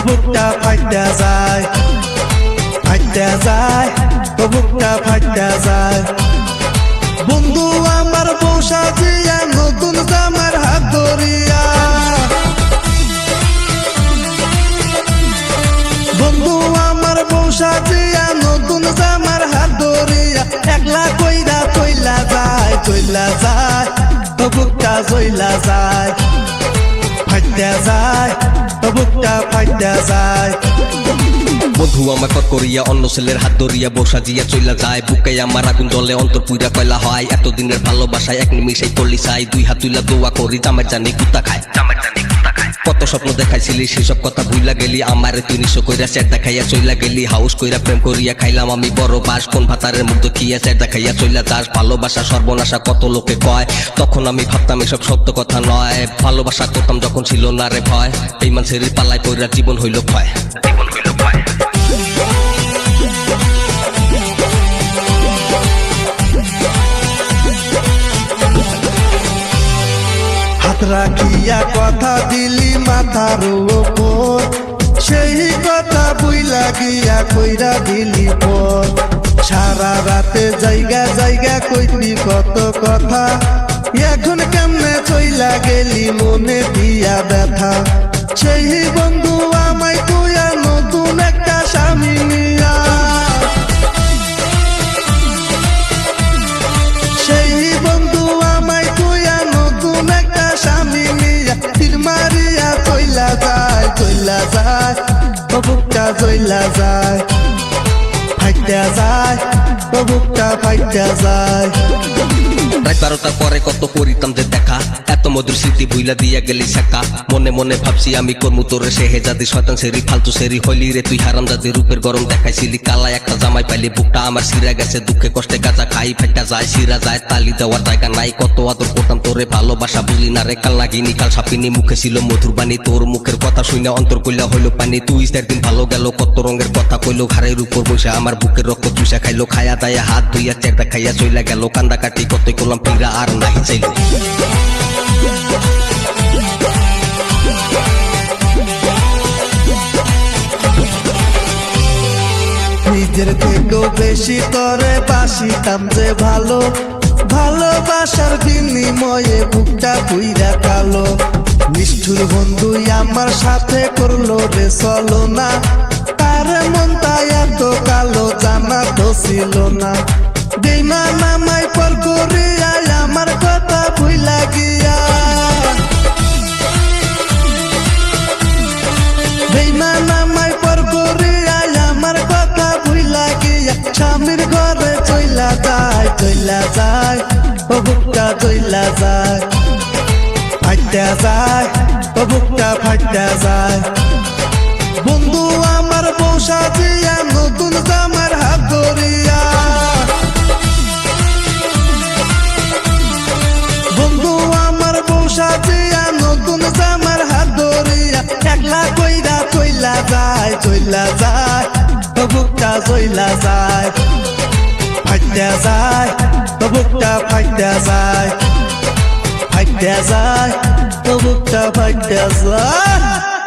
বুকটা ফাইটা যায়, ফাইটা যায়, বুকটা ফাইটা যায়। বন্ধু আমার বউ সাজিয়া নতুন জামার হাত ধরিয়া, বন্ধু আমার বউ সাজিয়া নতুন জামার হাত ধরিয়া, একলা কইরা চইলা যায়, চইলা যায়, বুকটা চইলা যায়, ফাইটা যায়, বুকটা ফাইটা যায়। বন্ধু আমার কর করিয়া অন্য ছেলের হাত ধরিয়া বসা জিয়া চইলা যায়, বুকে আমার আগুন জ্বলে অন্তর পুইরা কয়লা হয়। এতদিনের ভালোবাসায় এক নিমিষেই করলি চাই, দুই হাত তুইলা দোয়া করি জামাই জানি কুত্তা খায়, জামাই জানি কুত্তা খায়। কত স্বপ্ন দেখাইছিলি সেসব কথা ভুইলা গেলি, আমারে তুই নিশো কইরা চের দেখাইয়া চইলা গেলি। হাউস কইরা প্রেম করিয়া খাইলাম আমি বড় বাস, কোন ভাতারের মুখ দেখিয়া চের দেখাইয়া চইলা যাস। ভালোবাসা সর্বনাশা কত লোকে কয়, তখন আমি ভাবতাম এসব সত্য কথা নয়। ভালোবাসা করতাম যখন ছিল না রে ভয়, এই মানুষের পাল্লায় পইরা জীবন হইল ক্ষয়, জীবন হইল ক্ষয়। হাত রাখিয়া কথা দিলি মাথার উপর, সেই কথা বুইলা গিয়া কইরা দিলি পর। সারা রাতে জায়গা জায়গা কইলি কত কথা, এখন কেমনে চইলা গেলি মনে দিয়া ব্যথা। সেই বন্ধু আমায় তুইয়া নতুন একটা স্বামী নিয়া, সেই বন্ধু আমায় তুইয়া নতুন একটা স্বামী নিয়া, তীর মারিয়া চইলা যায়, চইলা যায়, বুকটা চইলা যায়, ফাইটা যায়, বুকটা ফাইটা যায়। রাত 12টার পরে কত করিতাম যে দেখা, এত মধুর স্মৃতি ভুইলা দিয়া গেলি শেখা। মনে মনে ভাবছি আমি করমু তোরে সেহেজাদি, শয়তান সেরি ফালতু সেরি হইলি রে তুই হারামজাদি। রূপের গরম দেখাইছিলি কালা একটা জামাই পাইলি, বুকটা আমার সিরা গেছে দুঃখে কষ্টে গাঁজা খাই, ফাইটা যায় সিরা যায়, তালি দেওয়ার জায়গা নাই। কত আদর করতাম তোরে ভালোবাসা বুঝলি না রে, কাল নাগিনি কাল সাপিনি, মুখে ছিল মধুর বাণী। তোর মুখের কথা শুনে অন্তর কইলা হইল পানি, তুই দিন ভালো গেল কত রঙের কথা কইলো। ঘাড়ের উপর বসে আমার বুকের রক্ত চুষা খাইলো, খায়া দায়া হাত ধুইয়া চের দেখাইয়া চইলা গেল। কান্দা কাটি কতই করলাম পীড়া আর নাহি চাইল। নিজের থেকেও বেশি তরে বাসিতাম যে ভালো, ভালোবাসার বিনিময়ে বুকটা পুইরা কালো। নিষ্ঠুর বন্ধুই আমার সাথে করলো রে চলো না, তার মনটা এত কালো জানা তো ছিল না। বেইমান আমায় পর করিয়া আমার কথা ভুইলা গিয়া, বেইমান আমায় পর করিয়া আমার কথা ভুইলা গিয়া, স্বামীর ঘরে চইলা যায়, চইলা যায়, বুকটা চইলা যায়, ফাইটা যায়, বুকটা ফাইটা যায়। বন্ধু আমার বউ সাজিয়া নতুন জামার হাত ধরিয়া, বন্ধু আমার বউ সাজিয়া নতুন জামার হাত ধরিয়া, একলা কইরা চইলা যায়, চইলা যায়, বুকটা চইলা যায়, ফাইটা যায়, বুকটা ফাইটা যায়, ফাইটা যায়, বুকটা ফাইটা যায়।